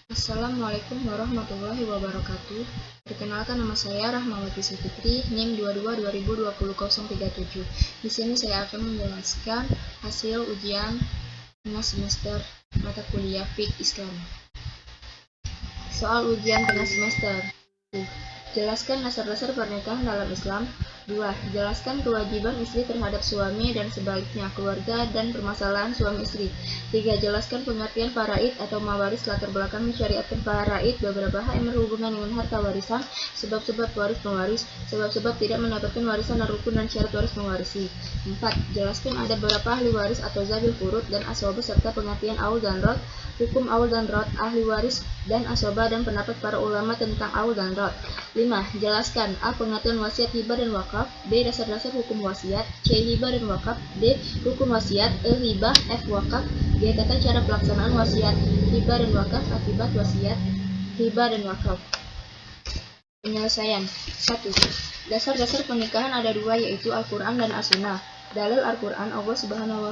Assalamualaikum warahmatullahi wabarakatuh. Perkenalkan, nama saya Rahmawati Safitri, NIM 22202037. Di sini saya akan menjelaskan hasil ujian tengah semester mata kuliah Fiqh Islam. Soal ujian tengah semester. Jelaskan dasar-dasar pernikahan dalam Islam. 2. Jelaskan kewajiban istri terhadap suami dan sebaliknya, keluarga dan permasalahan suami istri. 3. Jelaskan pengertian faraid atau mawaris, latar belakang mensyariatkan faraid, beberapa hal yang berhubungan dengan harta warisan, sebab-sebab waris mewaris, sebab-sebab tidak mendapatkan warisan dan rukun dan syarat waris mewarisi. 4. Jelaskan ada beberapa ahli waris atau zabil furud dan asobah serta pengertian aul dan rod, hukum aul dan rod, ahli waris dan asobah dan pendapat para ulama tentang aul dan rod. 5. Jelaskan A. Pengertian wasiat, hibah dan wakaf. B. Dasar-dasar hukum wasiat. C. Hibah dan wakaf. D. Hukum wasiat. E. Hibah. F. Wakaf. G. Tata cara pelaksanaan wasiat, hibah dan wakaf, akibat wasiat, hibah dan wakaf. Penyelesaian. 1. Dasar-dasar pernikahan ada dua, yaitu Al-Quran dan As-Sunnah. Dalil Al-Quran, Allah Subhanahu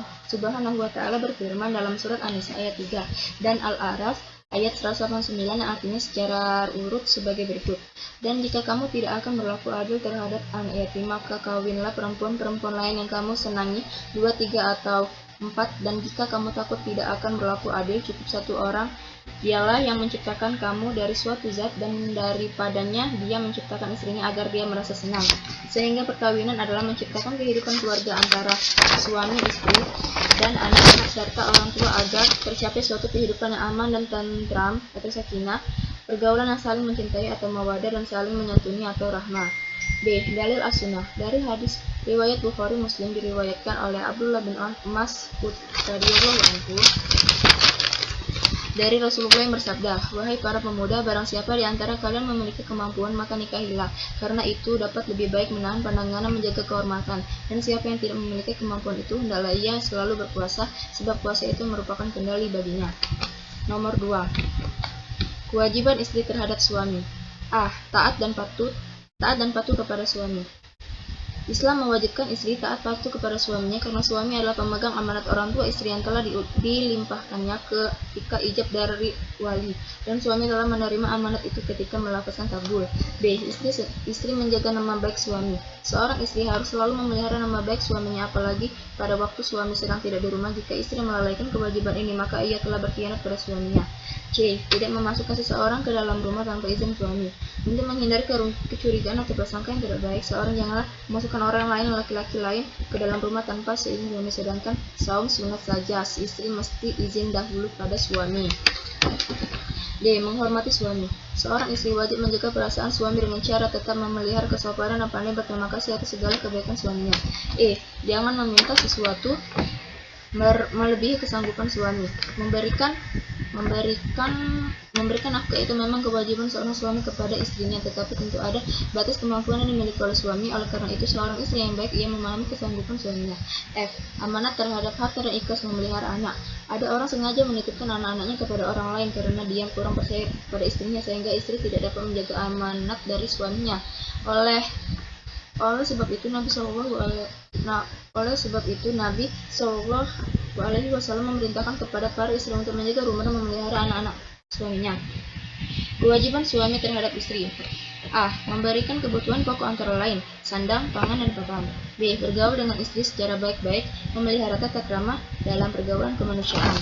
wa Ta'ala berfirman dalam surat An-Nisa ayat 3 dan Al-A'raf ayat 189 yang artinya secara urut sebagai berikut. Dan jika kamu tidak akan berlaku adil terhadap anak yatim, maka kawinlah perempuan-perempuan lain yang kamu senangi, 2, 3 atau 4. Dan jika kamu takut tidak akan berlaku adil, cukup satu orang. Dialah yang menciptakan kamu dari suatu zat dan daripadanya dia menciptakan istrinya agar dia merasa senang. Sehingga perkawinan adalah menciptakan kehidupan keluarga antara suami, istri, dan anak-anak serta orang tua agar tercapai suatu kehidupan yang aman dan tentram atau sakinah, pergaulan yang saling mencintai atau mawadah dan saling menyantuni atau rahmah. B. Dalil As-Sunnah. Dari hadis riwayat Bukhari Muslim diriwayatkan oleh Abdullah bin Mas'ud radhiyallahu anhu dari Rasulullah yang bersabda, "Wahai para pemuda, barang siapa di antara kalian memiliki kemampuan, maka nikahilah, karena itu dapat lebih baik menahan pandangan dan menjaga kehormatan. Dan siapa yang tidak memiliki kemampuan itu, hendaklah ia selalu berpuasa, sebab puasa itu merupakan kendali baginya." Nomor 2. Kewajiban istri terhadap suami. A. Taat dan patuh kepada suami. Islam mewajibkan istri taat patuh kepada suaminya karena suami adalah pemegang amanat orang tua istri yang telah dilimpahkannya ketika ijab dari wali, dan suami telah menerima amanat itu ketika melafazkan tabul. B. Istri menjaga nama baik suami. Seorang istri harus selalu memelihara nama baik suaminya, apalagi pada waktu suami sedang tidak di rumah. Jika istri melalaikan kewajiban ini, maka ia telah berkhianat pada suaminya. C. Tidak memasukkan seseorang ke dalam rumah tanpa izin suami. Untuk menghindari kecurigaan atau prasangka yang tidak baik, seorang janganlah memasukkan orang lain, laki-laki lain, ke dalam rumah tanpa seizin suami. Sedangkan saum sunat saja, si istri mesti izin dahulu pada suami. D. Menghormati suami. Seorang istri wajib menjaga perasaan suami dengan cara tetap memelihara kesopanan dan pandai berterima kasih atas segala kebaikan suaminya. E. Jangan meminta sesuatu melebihi kesanggupan suami. Memberikan nafkah itu memang kewajiban seorang suami kepada istrinya, tetapi tentu ada batas kemampuan yang dimiliki oleh suami. Oleh karena itu, seorang istri yang baik ia memahami kesanggupan suaminya. F. Amanat terhadap harta dan ikhlas memelihara anak. Ada orang sengaja menitipkan anak-anaknya kepada orang lain karena dia kurang percaya kepada istrinya, sehingga istri tidak dapat menjaga amanat dari suaminya. Oleh sebab itu Nabi SAW memerintahkan kepada para istri untuk menjaga rumah dan memelihara anak-anak suaminya. Kewajiban suami terhadap istri. A. Memberikan kebutuhan pokok antara lain sandang, pangan, dan pakaian. B. Bergaul dengan istri secara baik-baik, memelihara tata krama dalam pergaulan kemanusiaan.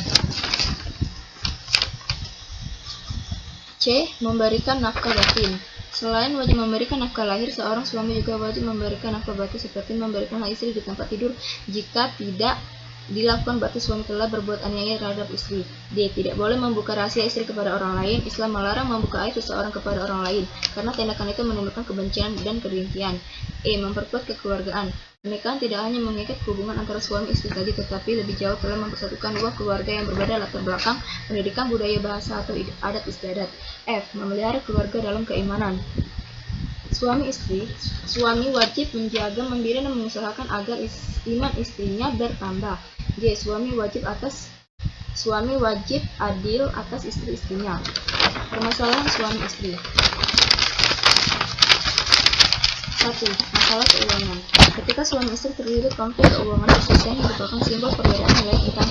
C. Memberikan nafkah batin. Selain wajib memberikan nafkah lahir, seorang suami juga wajib memberikan nafkah batin seperti memberikan hak istri di tempat tidur jika tidak dilakukan berarti suami telah berbuat aniaya terhadap istri. D. Tidak boleh membuka rahasia istri kepada orang lain. Islam melarang membuka aib seseorang kepada orang lain karena tindakan itu menimbulkan kebencian dan kedengkian. E. Memperkuat kekeluargaan. Pernikahan tidak hanya mengikat hubungan antara suami istri saja, tetapi lebih jauh telah mempersatukan dua keluarga yang berbeda latar belakang, pendidikan, budaya, bahasa, atau adat istiadat. F. Memelihara keluarga dalam keimanan. Suami wajib menjaga, membina, dan mengusahakan agar iman istrinya bertambah. G. Suami wajib adil atas istri-istrinya. Permasalahan suami istri. 1. Masalah keuangan. Ketika suami istri terlibat konflik keuangan, perselisihan merupakan simbol perbedaan nilai tentang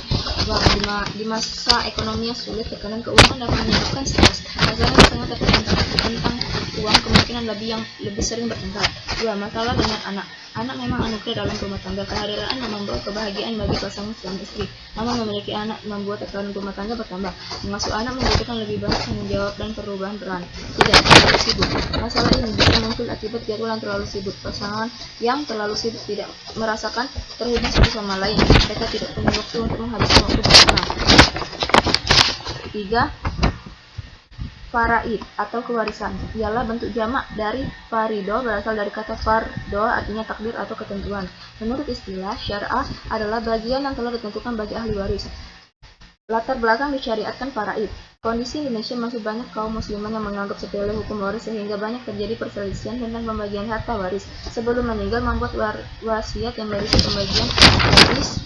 uang. Di masa ekonomi yang sulit, tekanan keuangan dapat menyebabkan stres. Pasangan sangat terpengaruh tentang uang kemungkinan lebih sering bertengkar. 2. Masalah dengan anak. Anak memang anugerah dalam rumah tangga. Kehadiran anak membawa kebahagiaan bagi pasangan suami istri. Namun memiliki anak membuat tekanan rumah tangga bertambah. Mengasuh anak membutuhkan lebih banyak tanggung jawab dan perubahan peran. 3. Terlalu sibuk. Masalah ini bisa muncul akibat jadwal yang terlalu sibuk. Pasangan yang terlalu sibuk tidak merasakan terhubung satu sama lain. Mereka tidak punya waktu untuk menghabiskan waktu bersama. 3. Faraid atau kewarisan ialah bentuk jamak dari farido, berasal dari kata fardo, artinya takdir atau ketentuan. Menurut istilah syariah adalah bagian yang telah ditentukan bagi ahli waris. Latar belakang disyariatkan faraid. Kondisi Indonesia masih banyak kaum muslimin yang menganggap sepele hukum waris sehingga banyak terjadi perselisihan tentang pembagian harta waris. Sebelum meninggal membuat wasiat yang berisi pembagian waris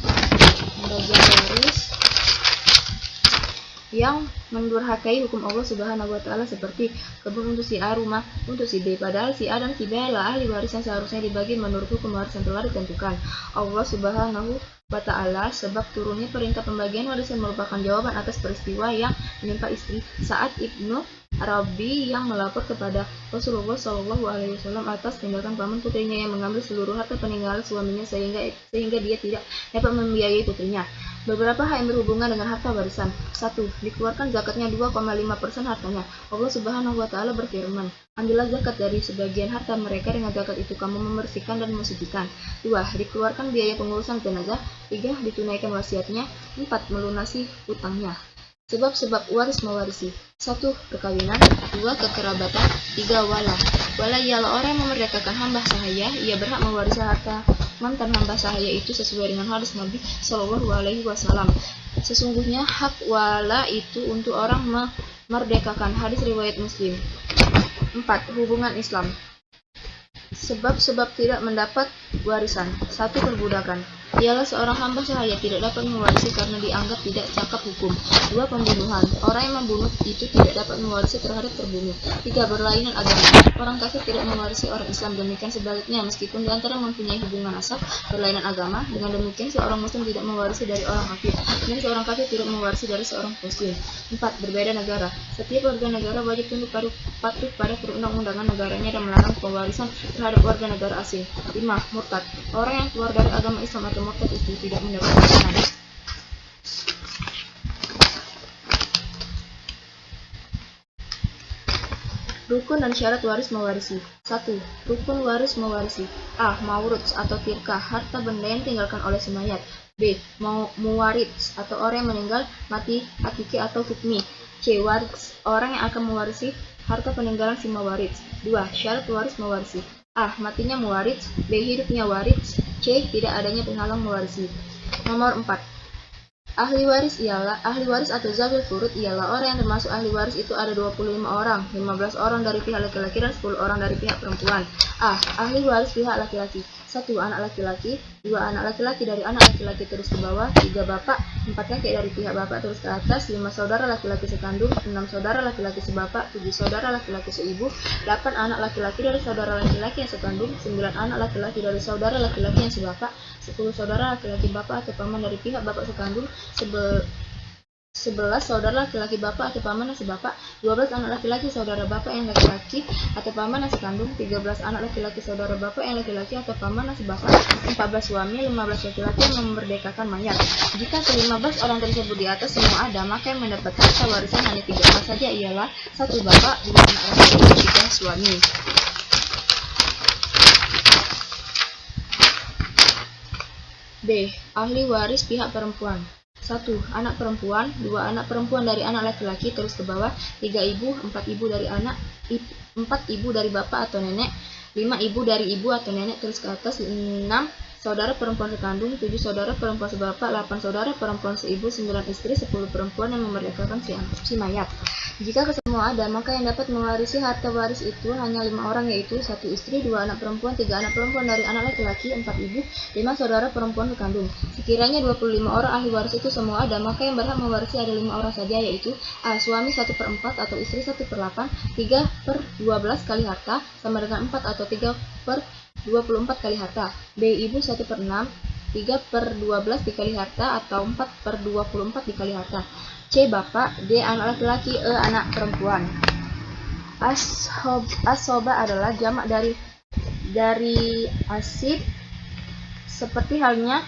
yang mendurhakai hukum Allah Subhanahu wa taala, seperti kebun untuk si A, rumah untuk si B, padahal si A dan si B adalah ahli waris yang seharusnya dibagi menurut hukum waris yang telah ditentukan Allah Subhanahu wa taala. Sebab turunnya perintah pembagian warisan merupakan jawaban atas peristiwa yang menimpa istri Sa'ad ibnu Rabi yang melapor kepada Rasulullah SAW atas tindakan paman putrinya yang mengambil seluruh harta peninggalan suaminya sehingga dia tidak dapat membiayai putrinya. Beberapa hal yang berhubungan dengan harta warisan. 1. Dikeluarkan zakatnya 2,5% hartanya. Allah Subhanahu wa taala berfirman, ambillah zakat dari sebagian harta mereka, dengan zakat itu kamu membersihkan dan mensucikan. 2. Dikeluarkan biaya pengurusan jenazah. 3. Ditunaikan wasiatnya. 4. Melunasi hutangnya. Sebab-sebab waris mewarisi. 1. Perkawinan. 2. Kekerabatan. 3. Wala. Wala ialah orang yang memerdekakan hamba sahaya. Ia berhak mewarisi harta mantan hamba sahaya itu sesuai dengan hadis Nabi Shallallahu Alaihi Wasallam. Sesungguhnya hak wala itu untuk orang memerdekakan. Hadis riwayat Muslim. 4. Hubungan Islam. Sebab-sebab tidak mendapat warisan. 1. Perbudakan. Ialah seorang hamba sahaya tidak dapat mewarisi karena dianggap tidak cakap hukum. 2. Pembunuhan. Orang yang membunuh itu tidak dapat mewarisi terhadap terbunuh. 3. Berlainan agama. Orang kafir tidak mewarisi orang Islam. Demikian sebaliknya, meskipun di antara mempunyai hubungan nasab berlainan agama, dengan demikian seorang muslim tidak mewarisi dari orang kafir, dan seorang kafir tidak mewarisi dari seorang muslim. 4. Berbeda negara. Setiap warga negara wajib tunduk patuh pada perundang-undangan negaranya dan melarang pewarisan terhadap warga negara asing. 5. Murtad. Orang yang keluar dari agama Islam atau murtad itu tidak mendapat warisan. Rukun dan syarat waris mewarisi. 1. Rukun waris mewarisi. A. Mauruts atau tirkah, harta benda yang ditinggalkan oleh si mayat. B. Muwarits atau orang yang meninggal mati hakiki atau hukmi. C. Waris, orang yang akan mewarisi harta peninggalan si mewarits. 2. Syarat waris mewarisi. A. Matinya mewarits. B. Hidupnya waris. C. Tidak adanya penghalang mewarisi. Nomor 4. Ahli waris atau zawil furud ialah orang yang termasuk ahli waris itu ada 25 orang, 15 orang dari pihak laki-laki dan 10 orang dari pihak perempuan. A. Ahli waris pihak laki-laki. 1. Anak laki-laki. 2. Anak laki-laki dari anak laki-laki terus ke bawah. 3. Bapak. 4. Kakek dari pihak bapak terus ke atas. 5. Saudara laki-laki sekandung. 6. Saudara laki-laki sebapak. 7. Saudara laki-laki seibu. 8. Anak laki-laki dari saudara laki-laki yang sekandung. 9. Anak laki-laki dari saudara laki-laki yang sebapak. 10. Saudara laki-laki bapak atau paman dari pihak bapak sekandung. 11. Saudara laki-laki bapak atau paman yang sebapak. 12. Anak laki-laki saudara bapak yang laki-laki atau paman yang sekandung. 13. Anak laki-laki saudara bapak yang laki-laki atau paman yang sebapak. 14. Suami. 15. Laki-laki yang memerdekakan mayat. Jika ke-15 orang tersebut di atas semua ada, maka yang mendapat harta warisan hanya 3 orang saja, ialah 1. Bapak, 2. Anak laki-laki, 3. Suami. B. Ahli waris pihak perempuan. 1. Anak perempuan. 2. Anak perempuan dari anak laki-laki terus ke bawah. 3. Ibu. 4. Ibu dari anak. 4. Ibu dari bapak atau nenek. 5. Ibu dari ibu atau nenek terus ke atas. 6. Saudara perempuan sekandung. 7. Saudara perempuan sebapak. 8. Saudara perempuan seibu. 9. Istri. 10. Perempuan yang memerdekakan si mayat. Jika kesemua ada, maka yang dapat mewarisi harta waris itu hanya 5 orang, yaitu 1 istri, 2 anak perempuan, 3 anak perempuan dari anak laki-laki, 4 ibu, 5 saudara perempuan sekandung. Sekiranya 25 orang ahli waris itu semua ada, maka yang berhak mewarisi ada 5 orang saja, yaitu A. Suami 1/4 atau istri 1/8, 3/12 kali harta, sama dengan 4 atau 3/24 kali harta. B. Ibu 1/6, 3/12 dikali harta atau 4/24 dikali harta. C. Bapak. D. Anak laki-laki. E. Anak perempuan. Asoba adalah jamak dari asib, seperti halnya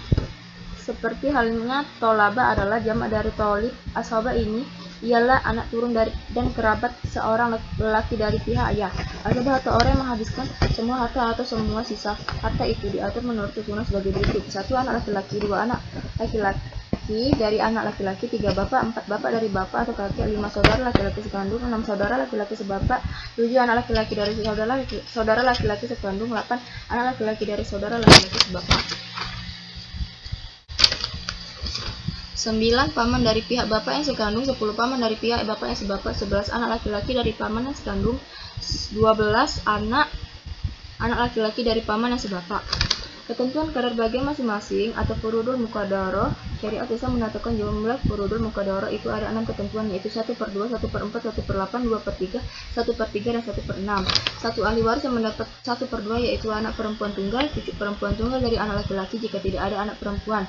tolaba adalah jamak dari tolib. Asoba ini ialah anak turun dari dan kerabat seorang lelaki dari pihak ayah. Asoba atau orang yang menghabiskan semua harta atau semua sisa harta itu diatur menurut susunan sebagai berikut: 1 anak laki-laki, 2 anak laki-laki dari anak laki-laki, 3 bapak, 4 bapak dari bapak atau kakek, 5 saudara laki-laki sekandung, 6 saudara laki-laki sebapak, 7 anak laki-laki dari saudara laki-laki sekandung, 8 anak laki-laki dari saudara laki-laki sebapak, 9 paman dari pihak bapak yang sekandung, 10 paman dari pihak bapak yang sebapak, 11 anak laki-laki dari paman yang sekandung, 12 anak laki-laki dari paman yang sebapak. Ketentuan kadar bagian masing-masing atau furudul muqaddarah. Syariat Islam menetapkan jumlah furudul muqaddarah itu ada 6 ketentuan, yaitu 1/2, 1/4, 1/8, 2/3, 1/3, dan 1/6. Satu ahli waris yang mendapat 1/2 yaitu anak perempuan tunggal, cucu perempuan tunggal dari anak laki-laki jika tidak ada anak perempuan.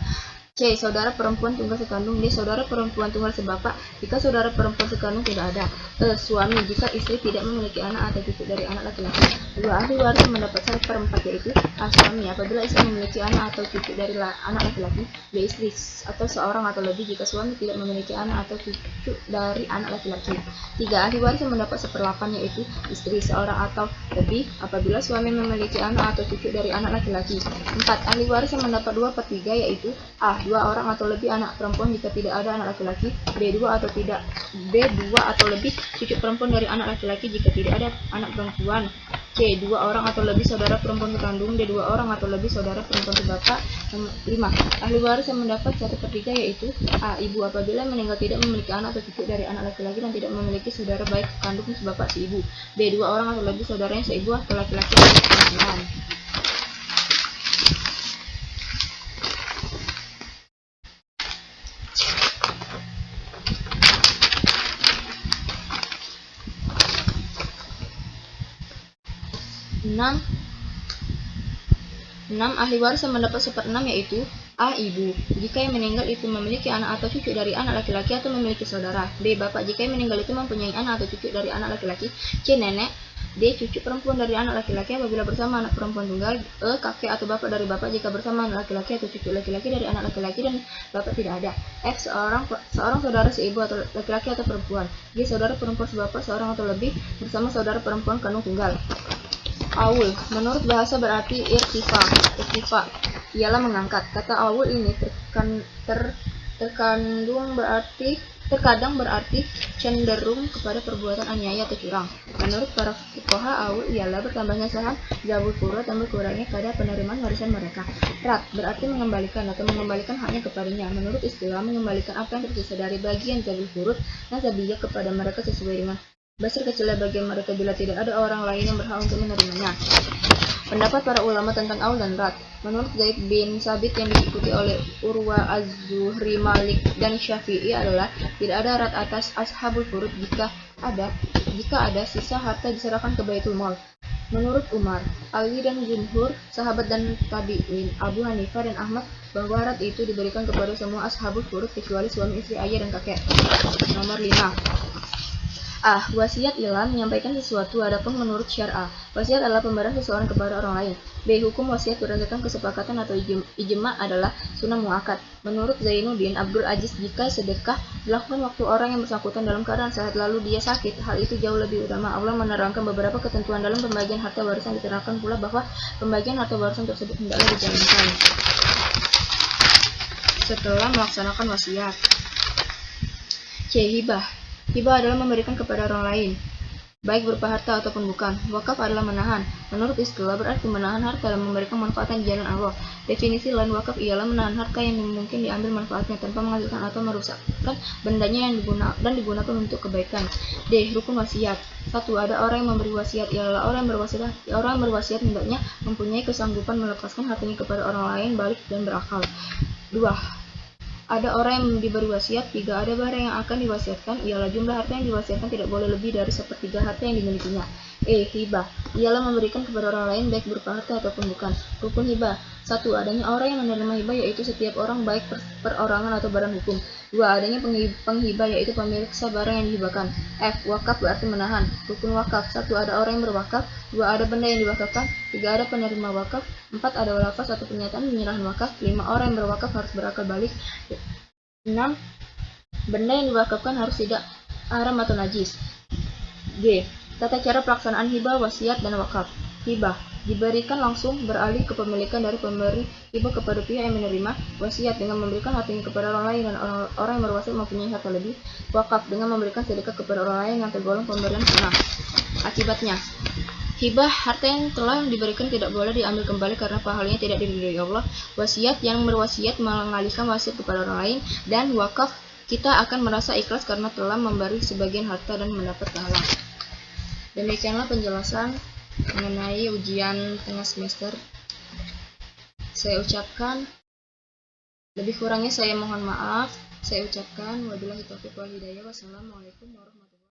C. Saudara perempuan tunggal sekandung. D. Saudara perempuan tunggal sebapak jika saudara perempuan sekandung tidak ada. E. Suami jika istri tidak memiliki anak atau cucu dari anak laki-laki. 2 ahli waris yang mendapat 1/4 yaitu A. Suami apabila istri memiliki anak atau cucu dari anak laki-laki. B. Istri atau seorang atau lebih jika suami tidak memiliki anak atau cucu dari anak laki-laki. 3 ahli waris yang mendapat 1/8 yaitu istri seorang atau lebih apabila suami memiliki anak atau cucu dari anak laki-laki. 4 ahli waris yang mendapat 2/3 yaitu A. 2 orang atau lebih anak perempuan jika tidak ada anak laki-laki. B. 2 atau lebih cucu perempuan dari anak laki-laki jika tidak ada anak perempuan. C. 2 orang atau lebih saudara perempuan sekandung. D. 2 orang atau lebih saudara perempuan sebapak. 5 ahli waris yang mendapat 1/3 yaitu A. Ibu apabila meninggal tidak memiliki anak atau cucu dari anak laki-laki dan tidak memiliki saudara baik kandung sebapak si ibu. B. 2 orang atau lebih saudaranya seibu atau laki-laki atau perempuan. Enam ahli waris yang mendapat 1/6 yaitu A. Ibu jika yang meninggal itu memiliki anak atau cucu dari anak laki-laki atau memiliki saudara. B. Bapak jika yang meninggal itu mempunyai anak atau cucu dari anak laki-laki. C. Nenek. D. Cucu perempuan dari anak laki-laki apabila bersama anak perempuan tunggal. E. Kakek atau bapak dari bapak jika bersama anak laki-laki atau cucu laki-laki dari anak laki-laki dan bapak tidak ada. F. Seorang saudara seibu atau laki-laki atau perempuan. G. Saudara perempuan sebapak seorang atau lebih bersama saudara perempuan kandung tunggal. Aul menurut bahasa berarti irtifa ialah mengangkat. Kata aul ini terkadang berarti cenderung kepada perbuatan aniaya atau curang. Menurut para fuqaha, aul ialah bertambahnya saham zabul furud dan berkurangnya kadar penerimaan warisan mereka. Rat berarti mengembalikan atau mengembalikan haknya kepadanya. Menurut istilah, mengembalikan apa yang tersisa dari bagian zabul furud dan zabiyah kepada mereka sesuai dengan besar kecilnya bagian mereka bila tidak ada orang lain yang berhak untuk menerimanya. Pendapat para ulama tentang aul dan rat. Menurut Zaid bin Sabit yang diikuti oleh Urwa Az-Zuhri, Malik, dan Syafi'i adalah tidak ada rat atas ashabul furud jika ada sisa harta diserahkan ke Baitul Mal. Menurut Umar, Ali dan jumhur sahabat dan tabi'in, Abu Hanifah dan Ahmad bahwa rat itu diberikan kepada semua ashabul furud kecuali suami, istri, ayah, dan kakek. Nomor 5. A. Wasiat ialah menyampaikan sesuatu. Adapun menurut syar'ah, wasiat adalah pemberian seseorang kepada orang lain. B. Hukum wasiat berdasarkan kesepakatan atau ijma adalah sunnah muakkad. Menurut Zainuddin Abdul Aziz, jika sedekah dilakukan waktu orang yang bersangkutan dalam keadaan sehat lalu dia sakit, hal itu jauh lebih utama. Allah menerangkan beberapa ketentuan dalam pembagian harta warisan. Diterangkan pula bahwa pembagian harta warisan tersebut hendaklah dijalankan setelah melaksanakan wasiat. C. Hibah adalah memberikan kepada orang lain, baik berupa harta ataupun bukan. Wakaf adalah menahan. Menurut istilah berarti menahan harta dan memberikan manfaat di jalan Allah. Definisi lain wakaf ialah menahan harta yang mungkin diambil manfaatnya tanpa menghasilkan atau merusakkan bendanya yang digunakan untuk kebaikan. D. Rukun wasiat. 1. Ada orang yang memberi wasiat ialah orang yang berwasiat hendaknya mempunyai kesanggupan melepaskan hartanya kepada orang lain balik dan berakal. 2. Ada orang yang diberi wasiat. 3. Ada barang yang akan diwasiatkan ialah jumlah harta yang diwasiatkan tidak boleh lebih dari 1/3 harta yang dimilikinya. Hibah ialah memberikan kepada orang lain baik berupa harta ataupun bukan. Rukun hibah. 1. Adanya orang yang menerima hibah yaitu setiap orang baik perorangan atau badan hukum. 2. Adanya penghibah yaitu pemilik barang yang dihibahkan. F. Wakaf berarti menahan. Rukun wakaf. 1. Ada orang yang berwakaf. 2. Ada benda yang diwakafkan. 3. Ada penerima wakaf. 4. Ada lafaz atau pernyataan penyerahan wakaf. 5. Orang yang berwakaf harus berakal balik. 6. Benda yang diwakafkan harus tidak haram atau najis. G. Tata cara pelaksanaan hibah, wasiat, dan wakaf. Hibah diberikan langsung beralih kepemilikan dari pemberi hibah kepada pihak yang menerima. Wasiat dengan memberikan hartanya kepada orang lain dan orang yang berwasiat mempunyai harta lebih. Wakaf dengan memberikan sedekah kepada orang lain yang tergolong pemberian sunnah. Akibatnya, hibah harta yang telah diberikan tidak boleh diambil kembali karena pahalanya tidak diridhoi Allah. Wasiat yang berwasiat mengalihkan wasiat kepada orang lain, dan wakaf kita akan merasa ikhlas karena telah memberi sebagian harta dan mendapat pahala. Demikianlah penjelasan mengenai ujian tengah semester. Saya ucapkan, lebih kurangnya saya mohon maaf. Saya ucapkan wabillahi taufiq wal hidayah. Wassalamualaikum warahmatullahi wabarakatuh.